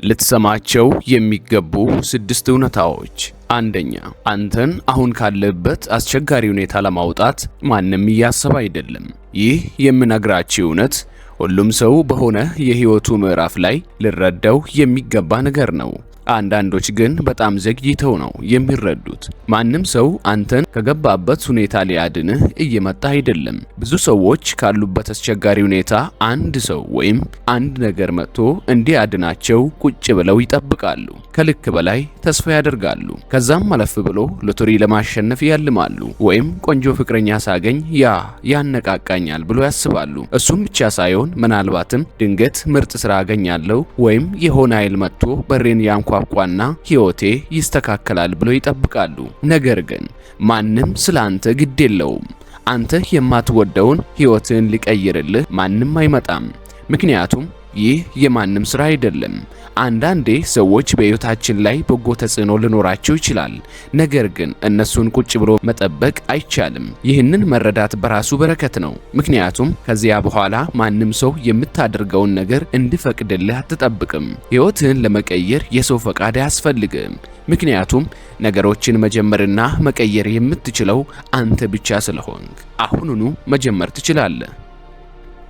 ልትሰማቸው የሚገቡ 6 እውነታዎች። አንደኛ፣ አንተን አሁን ካለበት አስቸጋሪ ሁኔታ ለማውጣት ማንም እያሰበ አይደለም። ይህ የምነግራችሁ እውነት ሁሉም ሰው በሆነ የህይወቱ ምዕራፍ ላይ ሊረዳው የሚገባ ነገር ነው። አንዳንዶች ግን በጣም ዘግይተው ነው የሚረዱት። ማንም ሰው አንተን ከገባበት ሁኔታ ሊያድንህ እየመጣ አይደለም። ብዙ ሰዎች ካሉበት አስቸጋሪ ሁኔታ አንድ ሰው ወይም አንድ ነገር መጥቶ እንዲያድናቸው ቁጭ ብለው ይጠብቃሉ። ከልክ በላይ ተስፋ ያደርጋሉ። ከዛም አለፍ ብሎ ሎተሪ ለማሸነፍ ያልማሉ፣ ወይም ቆንጆ ፍቅረኛ ሳገኝ ያነቃቃኛል ብሎ ያስባሉ። እሱም ብቻ ሳይሆን ምናልባትም ድንገት ምርጥ ስራ አገኛለሁ ወይም የሆነ ኃይል መጥቶ በሬን ቋና ህይወቴ ይስተካከላል ብሎ ይጠብቃሉ። ነገር ግን ማንም ስላንተ ግድ የለውም። አንተ የማትወደውን ህይወትን ሊቀይርልህ ማንም አይመጣም። ምክንያቱም ይህ የማንም ስራ አይደለም። አንዳንዴ ሰዎች በህይወታችን ላይ በጎ ተጽዕኖ ሊኖራቸው ይችላል። ነገር ግን እነሱን ቁጭ ብሎ መጠበቅ አይቻልም። ይህንን መረዳት በራሱ በረከት ነው። ምክንያቱም ከዚያ በኋላ ማንም ሰው የምታደርገውን ነገር እንዲፈቅድልህ አትጠብቅም። ህይወትህን ለመቀየር የሰው ፈቃድ አያስፈልግም። ምክንያቱም ነገሮችን መጀመርና መቀየር የምትችለው አንተ ብቻ ስለሆንክ አሁኑኑ መጀመር ትችላለህ።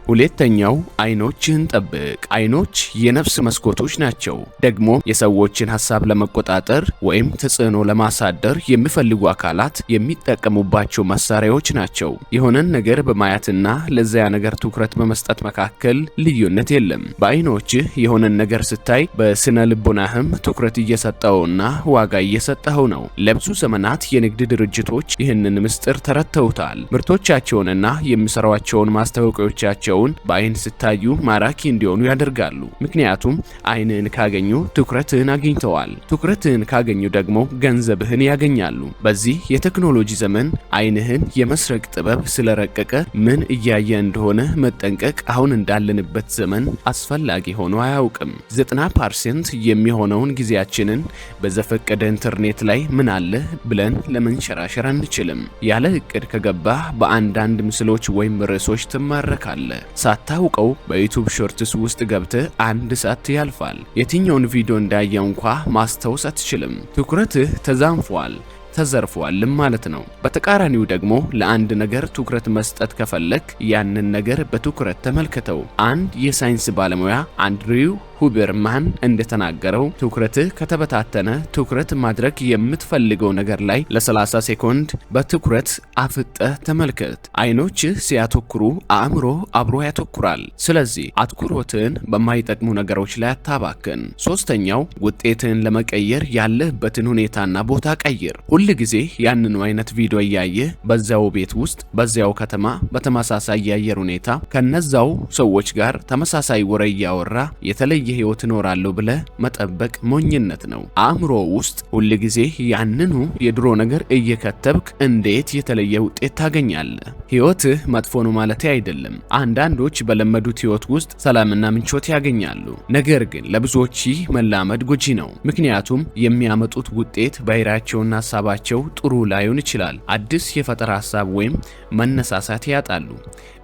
ሁለተኛው፣ አይኖችህን ጠብቅ። አይኖች የነፍስ መስኮቶች ናቸው። ደግሞ የሰዎችን ሐሳብ ለመቆጣጠር ወይም ተጽዕኖ ለማሳደር የሚፈልጉ አካላት የሚጠቀሙባቸው መሳሪያዎች ናቸው። የሆነን ነገር በማየትና ለዚያ ነገር ትኩረት በመስጠት መካከል ልዩነት የለም። በአይኖችህ የሆነን ነገር ስታይ በስነ ልቦናህም ትኩረት እየሰጠውና ዋጋ እየሰጠኸው ነው። ለብዙ ዘመናት የንግድ ድርጅቶች ይህንን ምስጢር ተረድተውታል። ምርቶቻቸውንና የሚሰሯቸውን ማስታወቂያዎቻቸው በአይን ስታዩ ማራኪ እንዲሆኑ ያደርጋሉ። ምክንያቱም አይንን ካገኙ ትኩረትህን አግኝተዋል። ትኩረትህን ካገኙ ደግሞ ገንዘብህን ያገኛሉ። በዚህ የቴክኖሎጂ ዘመን አይንህን የመስረቅ ጥበብ ስለረቀቀ ምን እያየ እንደሆነ መጠንቀቅ አሁን እንዳለንበት ዘመን አስፈላጊ ሆኖ አያውቅም። 90% የሚሆነውን ጊዜያችንን በዘፈቀደ ኢንተርኔት ላይ ምን አለ ብለን ለመንሸራሸር አንችልም። ያለ እቅድ ከገባህ በአንዳንድ ምስሎች ወይም ርዕሶች ትማረካለህ። ሳታውቀው በዩቲዩብ ሾርትስ ውስጥ ገብተህ 1 ሰዓት ያልፋል። የትኛውን ቪዲዮ እንዳየው እንኳ ማስታወስ አትችልም። ትኩረትህ ተዛንፏል፣ ተዘርፏልም ማለት ነው። በተቃራኒው ደግሞ ለአንድ ነገር ትኩረት መስጠት ከፈለክ ያንን ነገር በትኩረት ተመልከተው። አንድ የሳይንስ ባለሙያ አንድሪው ሁበርማን እንደተናገረው ትኩረትህ ከተበታተነ ትኩረት ማድረግ የምትፈልገው ነገር ላይ ለ30 ሴኮንድ በትኩረት አፍጠህ ተመልከት። አይኖችህ ሲያተኩሩ አእምሮ አብሮ ያተኩራል። ስለዚህ አትኩሮትን በማይጠቅሙ ነገሮች ላይ አታባክን። ሶስተኛው፣ ውጤትን ለመቀየር ያለህበትን ሁኔታና ቦታ ቀይር። ሁል ጊዜ ያንኑ አይነት ቪዲዮ እያየህ በዛው ቤት ውስጥ በዛው ከተማ በተመሳሳይ የአየር ሁኔታ ከነዛው ሰዎች ጋር ተመሳሳይ ወሬ እያወራ የተለየ ህይወት እኖራለሁ ብለህ መጠበቅ ሞኝነት ነው። አእምሮ ውስጥ ሁል ጊዜ ያንኑ የድሮ ነገር እየከተብክ እንዴት የተለየ ውጤት ታገኛለህ? ህይወትህ መጥፎ ነው ማለት አይደለም። አንዳንዶች በለመዱት ህይወት ውስጥ ሰላምና ምቾት ያገኛሉ። ነገር ግን ለብዙዎች ይህ መላመድ ጎጂ ነው። ምክንያቱም የሚያመጡት ውጤት ባይራቸውና ሐሳባቸው ጥሩ ላይሆን ይችላል። አዲስ የፈጠራ ሐሳብ ወይም መነሳሳት ያጣሉ።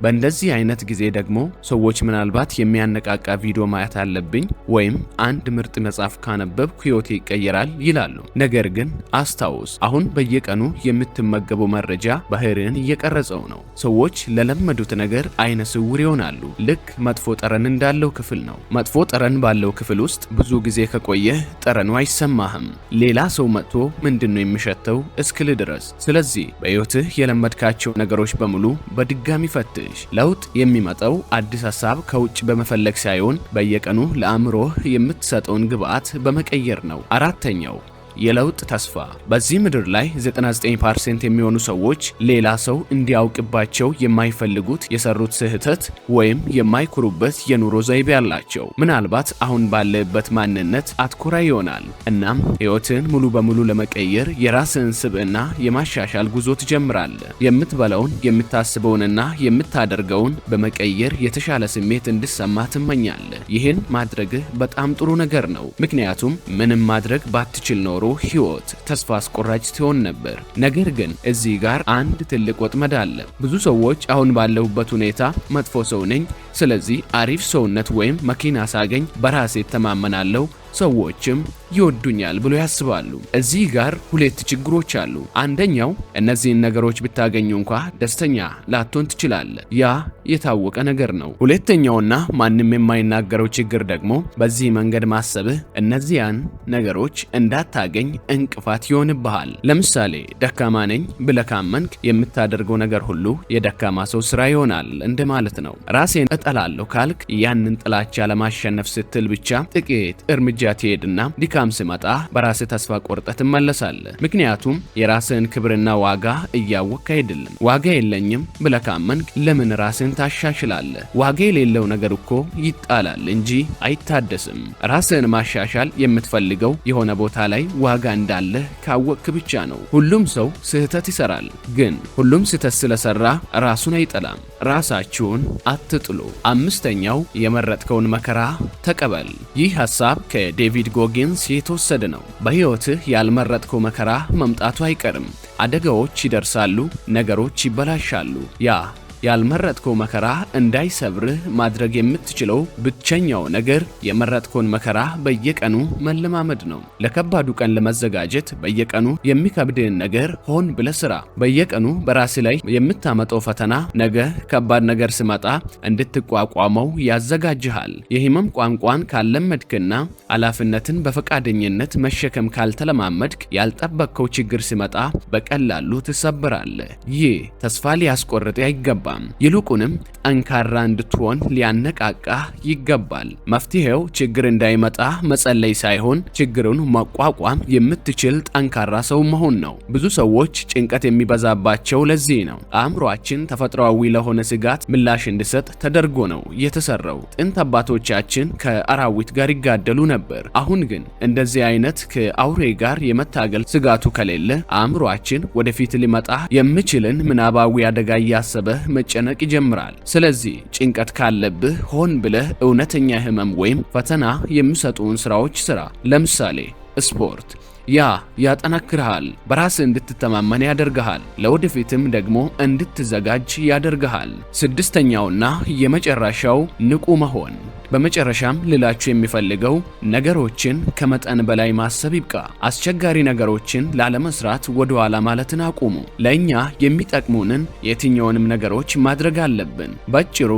በእንደዚህ አይነት ጊዜ ደግሞ ሰዎች ምናልባት የሚያነቃቃ ቪዲዮ ማየት አለብኝ ወይም አንድ ምርጥ መጽሐፍ ካነበብኩ ህይወቴ ይቀየራል ይላሉ። ነገር ግን አስታውስ፣ አሁን በየቀኑ የምትመገበው መረጃ ባህሪን እየቀረጸው ነው። ሰዎች ለለመዱት ነገር አይነ ስውር ይሆናሉ። ልክ መጥፎ ጠረን እንዳለው ክፍል ነው። መጥፎ ጠረን ባለው ክፍል ውስጥ ብዙ ጊዜ ከቆየህ ጠረኑ አይሰማህም። ሌላ ሰው መጥቶ ምንድነው የሚሸተው እስክል ድረስ። ስለዚህ በህይወትህ የለመድካቸው ነገሮች በሙሉ በድጋሚ ፈትሽ። ለውጥ የሚመጣው አዲስ ሐሳብ ከውጭ በመፈለግ ሳይሆን በየቀኑ ለአእምሮህ የምትሰጠውን ግብዓት በመቀየር ነው። አራተኛው፣ የለውጥ ተስፋ። በዚህ ምድር ላይ 99% የሚሆኑ ሰዎች ሌላ ሰው እንዲያውቅባቸው የማይፈልጉት የሰሩት ስህተት ወይም የማይኩሩበት የኑሮ ዘይቤ ያላቸው። ምናልባት አሁን ባለበት ማንነት አትኩራ ይሆናል። እናም ህይወትን ሙሉ በሙሉ ለመቀየር የራስን ስብዕና የማሻሻል ጉዞ ትጀምራለህ። የምትበላውን፣ የምታስበውንና የምታደርገውን በመቀየር የተሻለ ስሜት እንዲሰማ ትመኛለህ። ይህን ማድረግህ በጣም ጥሩ ነገር ነው። ምክንያቱም ምንም ማድረግ ባትችል ኖሮ ህይወት ተስፋ አስቆራጭ ትሆን ነበር። ነገር ግን እዚህ ጋር አንድ ትልቅ ወጥመድ አለ። ብዙ ሰዎች አሁን ባለሁበት ሁኔታ መጥፎ ሰው ነኝ፣ ስለዚህ አሪፍ ሰውነት ወይም መኪና ሳገኝ በራሴ ተማመናለሁ ሰዎችም ይወዱኛል ብሎ ያስባሉ። እዚህ ጋር ሁለት ችግሮች አሉ። አንደኛው እነዚህን ነገሮች ብታገኙ እንኳ ደስተኛ ላትሆን ትችላለህ። ያ የታወቀ ነገር ነው። ሁለተኛውና ማንም የማይናገረው ችግር ደግሞ በዚህ መንገድ ማሰብህ እነዚያን ነገሮች እንዳታገኝ እንቅፋት ይሆንብሃል። ለምሳሌ ደካማ ነኝ ብለህ ካመንክ የምታደርገው ነገር ሁሉ የደካማ ሰው ስራ ይሆናል እንደማለት ነው። ራሴን እጠላለሁ ካልክ ያንን ጥላቻ ለማሸነፍ ስትል ብቻ ጥቂት እርምጃ ትሄድና ድካም ሲመጣ በራስህ ተስፋ ቆርጠህ ትመለሳለህ። ምክንያቱም የራስህን ክብርና ዋጋ እያወቅህ አይደለም። ዋጋ የለኝም ብለህ ካመንክ ለምን ራስህን ታሻሽላለህ? ዋጋ የሌለው ነገር እኮ ይጣላል እንጂ አይታደስም። ራስህን ማሻሻል የምትፈልገው የሆነ ቦታ ላይ ዋጋ እንዳለህ ካወቅህ ብቻ ነው። ሁሉም ሰው ስህተት ይሰራል፣ ግን ሁሉም ስህተት ስለሰራ ራሱን አይጠላም። ራሳችሁን አትጥሉ። አምስተኛው የመረጥከውን መከራ ተቀበል። ይህ ሐሳብ ከዴቪድ ጎጊንስ የተወሰደ ነው። በሕይወትህ ያልመረጥከው መከራ መምጣቱ አይቀርም። አደጋዎች ይደርሳሉ፣ ነገሮች ይበላሻሉ። ያ ያልመረጥከው መከራ እንዳይሰብርህ ማድረግ የምትችለው ብቸኛው ነገር የመረጥከውን መከራ በየቀኑ መለማመድ ነው። ለከባዱ ቀን ለመዘጋጀት በየቀኑ የሚከብድህን ነገር ሆን ብለህ ስራ። በየቀኑ በራስህ ላይ የምታመጣው ፈተና ነገ ከባድ ነገር ሲመጣ እንድትቋቋመው ያዘጋጅሃል። የህመም ቋንቋን ካለመድክና ኃላፊነትን በፈቃደኝነት መሸከም ካልተለማመድክ ያልጠበቅከው ችግር ሲመጣ በቀላሉ ትሰበራለህ። ይህ ተስፋ ሊያስቆርጥ አይገባም። ይልቁንም ጠንካራ እንድትሆን ሊያነቃቃህ ይገባል። መፍትሄው ችግር እንዳይመጣ መጸለይ ሳይሆን ችግሩን መቋቋም የምትችል ጠንካራ ሰው መሆን ነው። ብዙ ሰዎች ጭንቀት የሚበዛባቸው ለዚህ ነው። አእምሯችን ተፈጥሯዊ ለሆነ ስጋት ምላሽ እንዲሰጥ ተደርጎ ነው የተሰራው። ጥንት አባቶቻችን ከአራዊት ጋር ይጋደሉ ነበር። አሁን ግን እንደዚህ አይነት ከአውሬ ጋር የመታገል ስጋቱ ከሌለ አእምሯችን ወደፊት ሊመጣ የሚችልን ምናባዊ አደጋ እያሰበ መጨነቅ ይጀምራል። ስለዚህ ጭንቀት ካለብህ ሆን ብለህ እውነተኛ ህመም ወይም ፈተና የሚሰጡን ስራዎች ስራ። ለምሳሌ ስፖርት። ያ ያጠናክርሃል፣ በራስህ እንድትተማመን ያደርግሃል፣ ለወደፊትም ደግሞ እንድትዘጋጅ ያደርግሃል። ስድስተኛውና የመጨረሻው ንቁ መሆን። በመጨረሻም ልላችሁ የሚፈልገው ነገሮችን ከመጠን በላይ ማሰብ ይብቃ። አስቸጋሪ ነገሮችን ላለመስራት ወደ ኋላ ማለትን አቁሙ። ለእኛ የሚጠቅሙንን የትኛውንም ነገሮች ማድረግ አለብን። በአጭሩ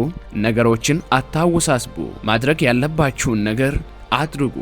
ነገሮችን አታወሳስቡ። ማድረግ ያለባችሁን ነገር አድርጉ።